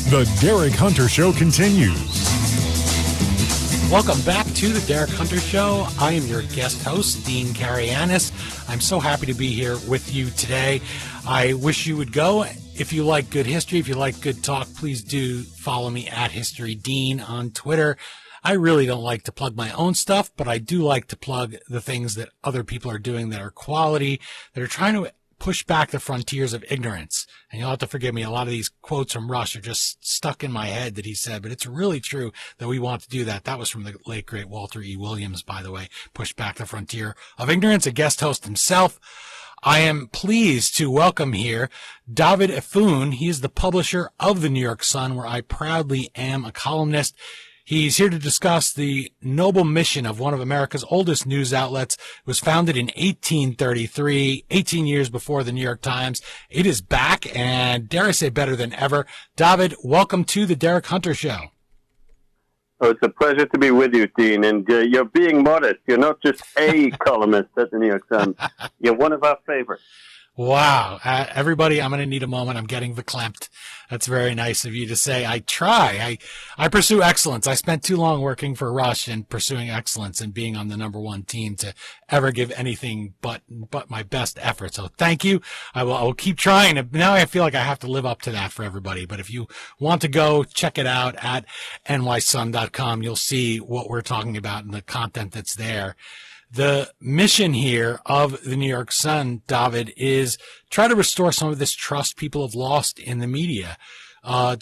The Derek Hunter Show continues. Welcome back to the Derek Hunter Show. I am your guest host, Dean Karayanis. I'm so happy to be here with you today. I wish you would go. If you like good history, if you like good talk, please do follow me at History Dean on Twitter. I really don't like to plug my own stuff, but I do like to plug the things that other people are doing that are quality, that are trying to push back the frontiers of ignorance. And you'll have to forgive me, a lot of these quotes from Rush are just stuck in my head that he said, but it's really true that we want to do that. That was from the late, great Walter E. Williams, by the way, push back the frontier of ignorance, a guest host himself. I am pleased to welcome here Dovid Efune. He is the publisher of the New York Sun, where I proudly am a columnist. He's here to discuss the noble mission of one of America's oldest news outlets. It was founded in 1833, 18 years before the New York Times. It is back, and dare I say better than ever. Dovid, welcome to the Derek Hunter Show. Oh, it's a pleasure to be with you, Dean. And you're being modest. You're not just a columnist at the New York Times. You're one of our favorites. Wow. Everybody, I'm going to need a moment. I'm getting verklempt. That's very nice of you to say. I try. I pursue excellence. I spent too long working for Rush and pursuing excellence and being on the number one team to ever give anything but my best effort. So thank you. I will keep trying. Now I feel like I have to live up to that for everybody. But if you want to go check it out at nysun.com, you'll see what we're talking about and the content that's there. The mission here of the New York Sun, Dovid, is try to restore some of this trust people have lost in the media.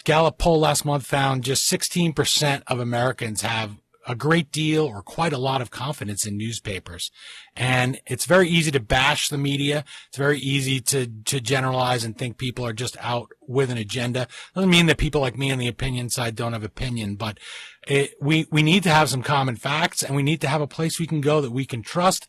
Gallup poll last month found just 16% of Americans have a great deal or quite a lot of confidence in newspapers. And it's very easy to bash the media. It's very easy to generalize and think people are just out with an agenda. Doesn't mean that people like me on the opinion side don't have opinion, but we need to have some common facts, and we need to have a place we can go that we can trust.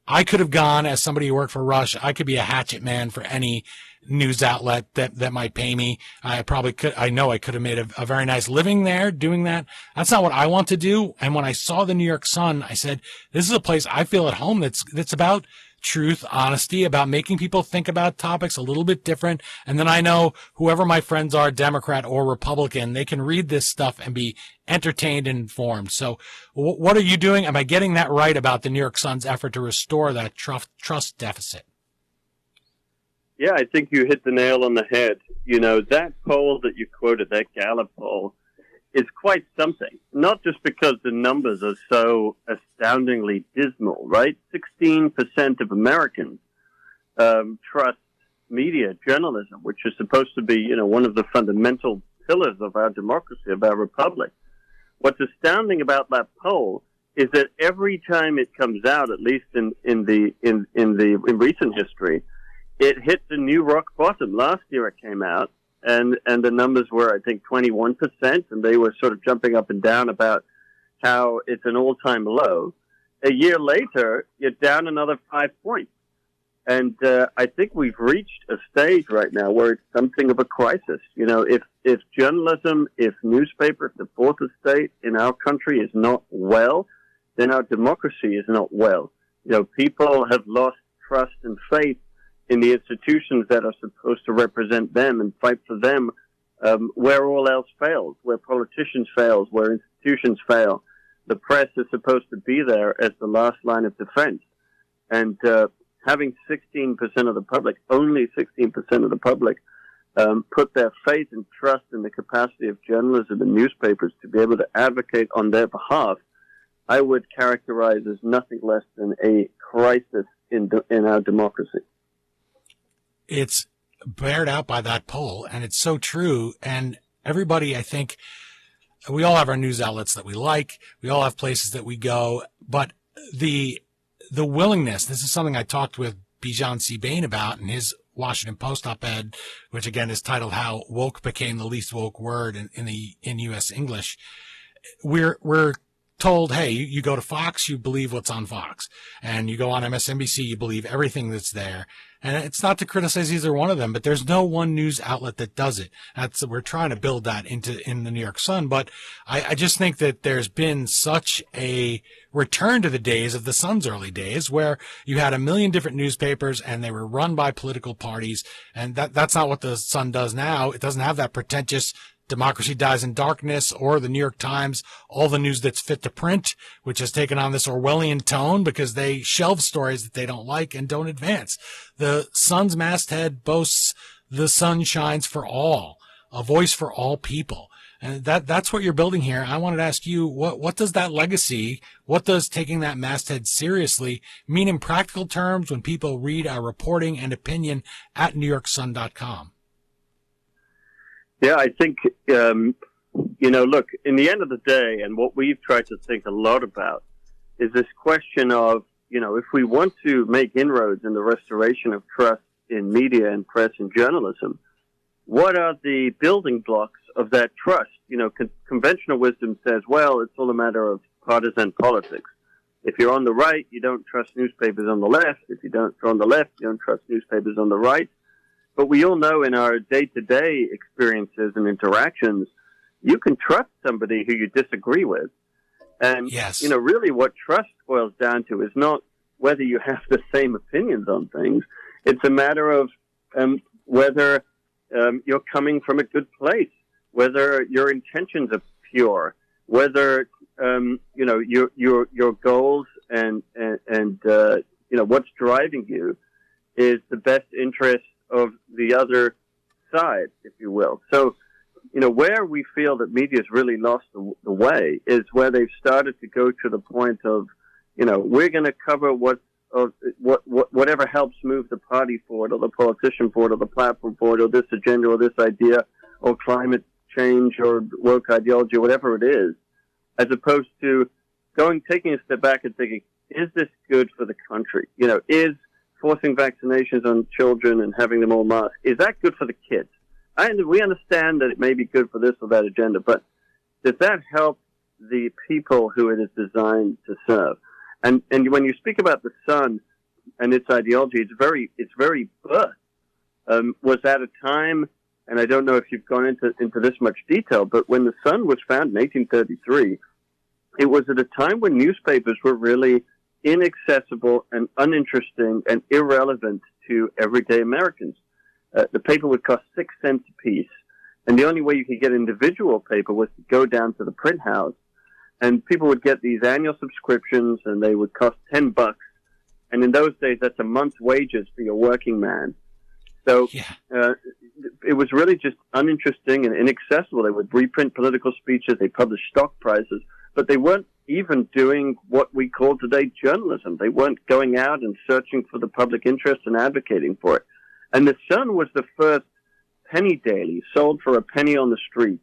I could have gone, as somebody who worked for Rush, I could be a hatchet man for any news outlet that might pay me. I probably could. I know I could have made a very nice living there doing that. That's not what I want to do. And when I saw the New York Sun, I said, this is a place I feel at home that's about truth, honesty, about making people think about topics a little bit different. And then I know whoever my friends are, Democrat or Republican, they can read this stuff and be entertained and informed. So what are you doing? Am I getting that right about the New York Sun's effort to restore that trust deficit? Yeah, I think you hit the nail on the head. You know, that poll that you quoted, that Gallup poll, is quite something. Not just because the numbers are so astoundingly dismal, right? 16% of Americans trust media, journalism, which is supposed to be, you know, one of the fundamental pillars of our democracy, of our republic. What's astounding about that poll is that every time it comes out, at least in recent history, it hits a new rock bottom. Last year it came out, and the numbers were, I think, 21%, and they were sort of jumping up and down about how it's an all-time low. A year later, you're down another 5 points. And I think we've reached a stage right now where it's something of a crisis. You know, if journalism, if newspaper, if the fourth estate in our country is not well, then our democracy is not well. You know, people have lost trust and faith in the institutions that are supposed to represent them and fight for them, where all else fails, where politicians fail, where institutions fail. The press is supposed to be there as the last line of defense. And having 16% of the public, only 16% of the public, put their faith and trust in the capacity of journalism and newspapers to be able to advocate on their behalf, I would characterize as nothing less than a crisis in our democracy. It's bared out by that poll, and it's so true. And everybody, I think, we all have our news outlets that we like. We all have places that we go. But the willingness, this is something I talked with Bijan Sebain about in his Washington Post op-ed, which again is titled "How Woke Became the Least Woke Word in U.S. English." We're told, hey, you go to Fox, you believe what's on Fox, and you go on MSNBC, you believe everything that's there. And it's not to criticize either one of them, but there's no one news outlet that does it. We're trying to build that in the New York Sun. But I just think that there's been such a return to the days of the Sun's early days where you had a million different newspapers and they were run by political parties. And that's not what the Sun does now. It doesn't have that pretentious Democracy Dies in Darkness, or the New York Times, All the News That's Fit to Print, which has taken on this Orwellian tone because they shelve stories that they don't like and don't advance. The Sun's masthead boasts "The sun shines for all," a voice for all people. And that's what you're building here. I wanted to ask you, what does that legacy, what does taking that masthead seriously mean in practical terms when people read our reporting and opinion at NewYorkSun.com? Yeah, I think, look, in the end of the day, and what we've tried to think a lot about is this question of, if we want to make inroads in the restoration of trust in media and press and journalism, what are the building blocks of that trust? Conventional wisdom says, well, it's all a matter of partisan politics. If you're on the right, you don't trust newspapers on the left. If you're on the left, you don't trust newspapers on the right. But we all know in our day-to-day experiences and interactions, you can trust somebody who you disagree with. And, yes, really what trust boils down to is not whether you have the same opinions on things. It's a matter of whether you're coming from a good place, whether your intentions are pure, whether your goals and what's driving you is the best interest of the other side, if you will. So, where we feel that media's really lost the way is where they've started to go to the point of, we're going to cover whatever helps move the party forward or the politician forward or the platform forward or this agenda or this idea or climate change or woke ideology or whatever it is, as opposed to taking a step back and thinking, is this good for the country? Is forcing vaccinations on children and having them all masked, is that good for the kids? We understand that it may be good for this or that agenda, but does that help the people who it is designed to serve? And when you speak about the Sun and its ideology, its very birth was at a time, and I don't know if you've gone into this much detail, but when the Sun was founded in 1833, it was at a time when newspapers were really inaccessible and uninteresting and irrelevant to everyday Americans. The paper would cost 6 cents a piece, and the only way you could get individual paper was to go down to the print house, and people would get these annual subscriptions, and they would cost $10. And in those days, that's a month's wages for your working man. So it was really just uninteresting and inaccessible. They would reprint political speeches, they published stock prices, but they weren't even doing what we call today journalism. They weren't going out and searching for the public interest and advocating for it. And the Sun was the first penny daily, sold for a penny on the street.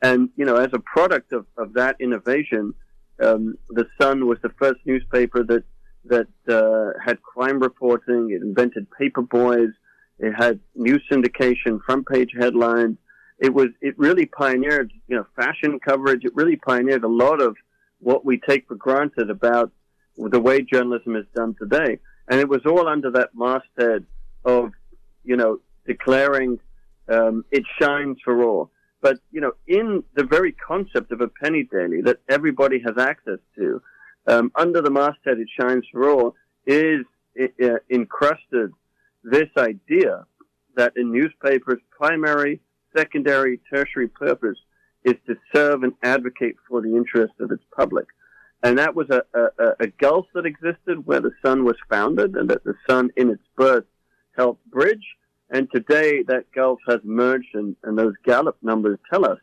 And, as a product of that innovation, the Sun was the first newspaper that had crime reporting. It invented paper boys. It had news syndication, front page headlines. It really pioneered, fashion coverage. It really pioneered a lot of what we take for granted about the way journalism is done today. And it was all under that masthead of, declaring it shines for all. But, in the very concept of a penny daily that everybody has access to, under the masthead it shines for all is encrusted this idea that a newspaper's primary, secondary, tertiary purpose is to serve and advocate for the interest of its public. And that was a gulf that existed where the Sun was founded and that the Sun in its birth helped bridge. And today that gulf has merged, and those Gallup numbers tell us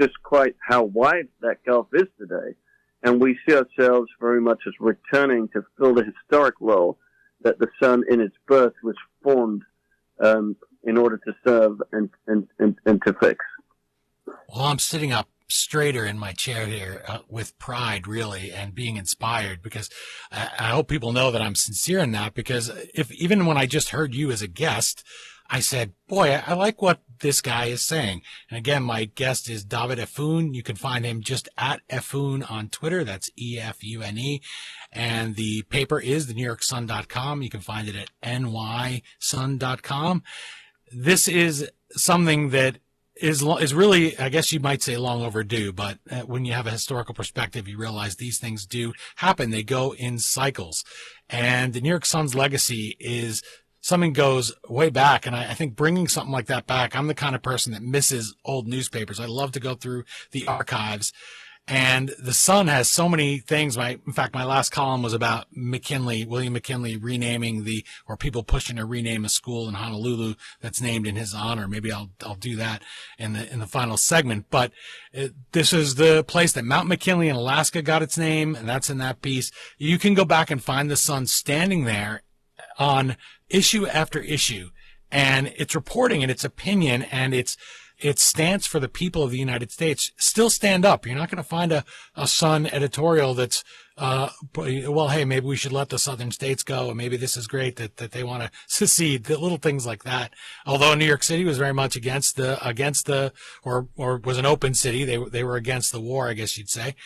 just quite how wide that gulf is today. And we see ourselves very much as returning to fill the historic role that the Sun in its birth was formed in order to serve and to fix. Well, I'm sitting up straighter in my chair here with pride, really, and being inspired, because I hope people know that I'm sincere in that, because even when I just heard you as a guest, I said, boy, I like what this guy is saying. And again, my guest is Dovid Efune. You can find him just at Efune on Twitter. That's EFUNE. And the paper is the NewYorkSun.com. You can find it at NYSun.com. This is something that is really, I guess you might say, long overdue, but when you have a historical perspective, you realize these things do happen. They go in cycles. And the New York Sun's legacy is something goes way back. And I think bringing something like that back, I'm the kind of person that misses old newspapers. I love to go through the archives. And the Sun has so many things. In fact, my last column was about William McKinley renaming or people pushing to rename a school in Honolulu that's named in his honor. Maybe I'll do that in the final segment. But this is the place that Mount McKinley in Alaska got its name, and that's in that piece. You can go back and find the Sun standing there on issue after issue, and its reporting and its opinion and its stance for the people of the United States still stand up. You're not going to find a Sun editorial that's, well, hey, maybe we should let the southern states go, and maybe this is great that they want to secede, the little things like that. Although New York City was very much against or was an open city, they were against the war, I guess you'd say.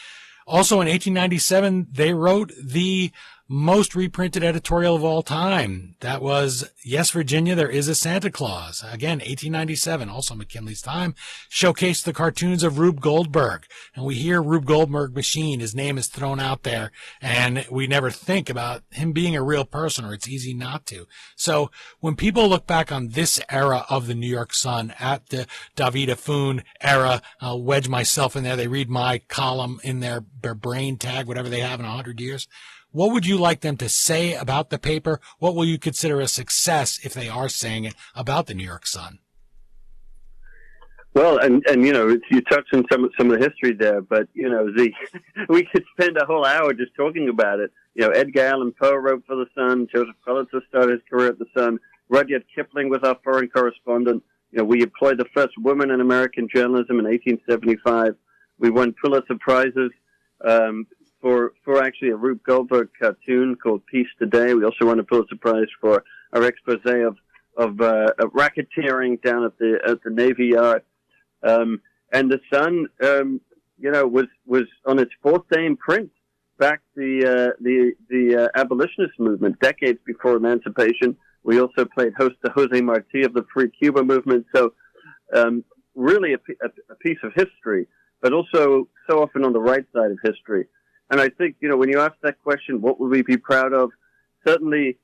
Also in 1897, they wrote the most reprinted editorial of all time. That was, Yes, Virginia, There Is a Santa Claus. Again, 1897, also McKinley's time, showcased the cartoons of Rube Goldberg. And we hear Rube Goldberg machine, his name is thrown out there, and we never think about him being a real person, or it's easy not to. So when people look back on this era of the New York Sun, at the Dovid Efune era, I'll wedge myself in there, they read my column in their brain tag, whatever they have in 100 years. What would you like them to say about the paper? What will you consider a success if they are saying it about the New York Sun? Well, and you touched on some of the history there, but we could spend a whole hour just talking about it. Edgar Allan Poe wrote for the Sun. Joseph Pulitzer started his career at the Sun. Rudyard Kipling was our foreign correspondent. We employed the first woman in American journalism in 1875. We won Pulitzer prizes for actually a Rube Goldberg cartoon called Peace Today. We also won a Pulitzer Prize for our expose of racketeering down at the Navy Yard. And the Sun, was on its fourth day in print back the abolitionist movement, decades before emancipation. We also played host to Jose Marti of the Free Cuba movement. So really a piece of history, but also so often on the right side of history. And I think, when you ask that question, what would we be proud of? Certainly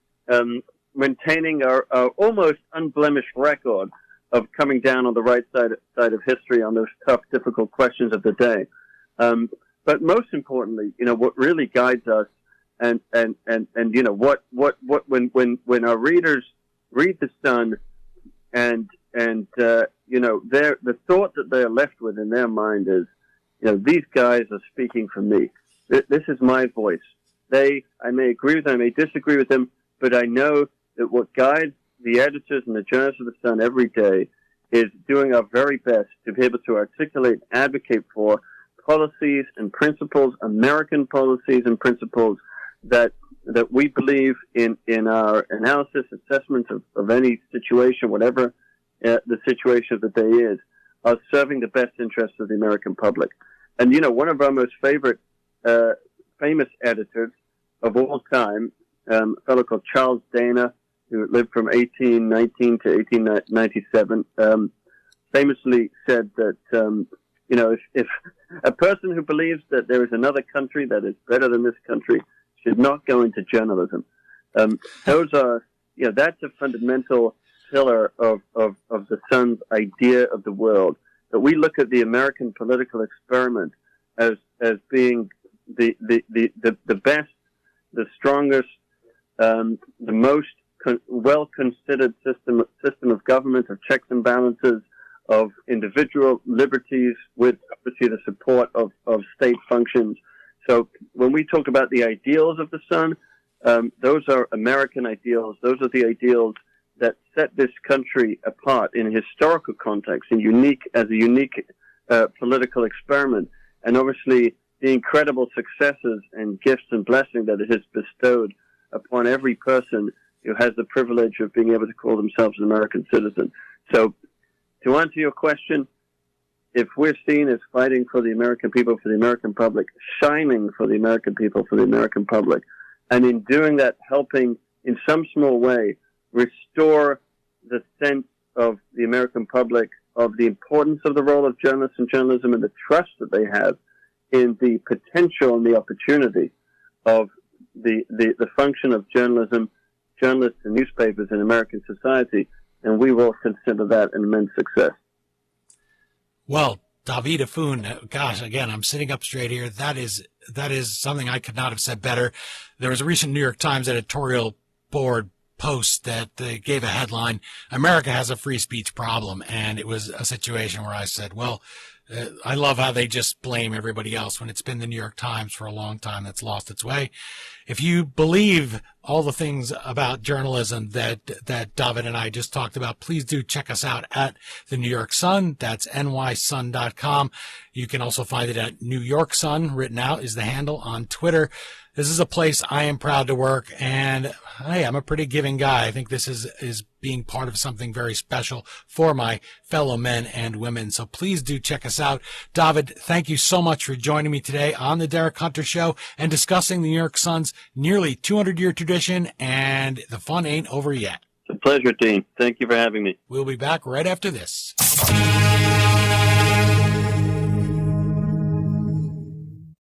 maintaining our almost unblemished record of coming down on the right side of history on those tough, difficult questions of the day. But most importantly, what really guides us and when our readers read the Sun and the thought that they're left with in their mind is, these guys are speaking for me. This is my voice. I may agree with them, I may disagree with them, but I know that what guides the editors and the journalists of the Sun every day is doing our very best to be able to articulate, advocate for policies and principles, American policies and principles that we believe in our analysis, assessment of any situation, whatever the situation of the day is, are serving the best interests of the American public. And, one of our most famous editors of all time, a fellow called Charles Dana, who lived from 1819 to 1897, famously said that, if a person who believes that there is another country that is better than this country should not go into journalism. That's a fundamental pillar of the Sun's idea of the world, that we look at the American political experiment as being the best, the strongest, the most well-considered system of government, of checks and balances, of individual liberties with obviously the support of state functions. So when we talk about the ideals of the Sun, those are American ideals. Those are the ideals that set this country apart in historical context and as a unique political experiment. And obviously the incredible successes and gifts and blessing that it has bestowed upon every person who has the privilege of being able to call themselves an American citizen. So to answer your question, if we're seen as fighting for the American people, for the American public, shining for the American people, for the American public, and in doing that, helping in some small way restore the sense of the American public of the importance of the role of journalists and journalism and the trust that they have in the potential and the opportunity of the function of journalism journalists and newspapers in American society, and we will consider that an immense success. Well, Dovid Efune, gosh, again, I'm sitting up straight here. That is something I could not have said better. There was a recent New York Times editorial board post that gave a headline, "America has a free speech problem." And it was a situation where I said, well, I love how they just blame everybody else when it's been the New York Times for a long time that's lost its way. If you believe all the things about journalism that Dovid and I just talked about, please do check us out at the New York Sun. That's nysun.com. You can also find it at New York Sun, written out is the handle on Twitter. This is a place I am proud to work, and hey, I'm a pretty giving guy. I think this is being part of something very special for my fellow men and women. So please do check us out. Dovid, thank you so much for joining me today on the Derek Hunter Show and discussing the New York Sun's nearly 200-year tradition, and the fun ain't over yet. It's a pleasure, Dean. Thank you for having me. We'll be back right after this.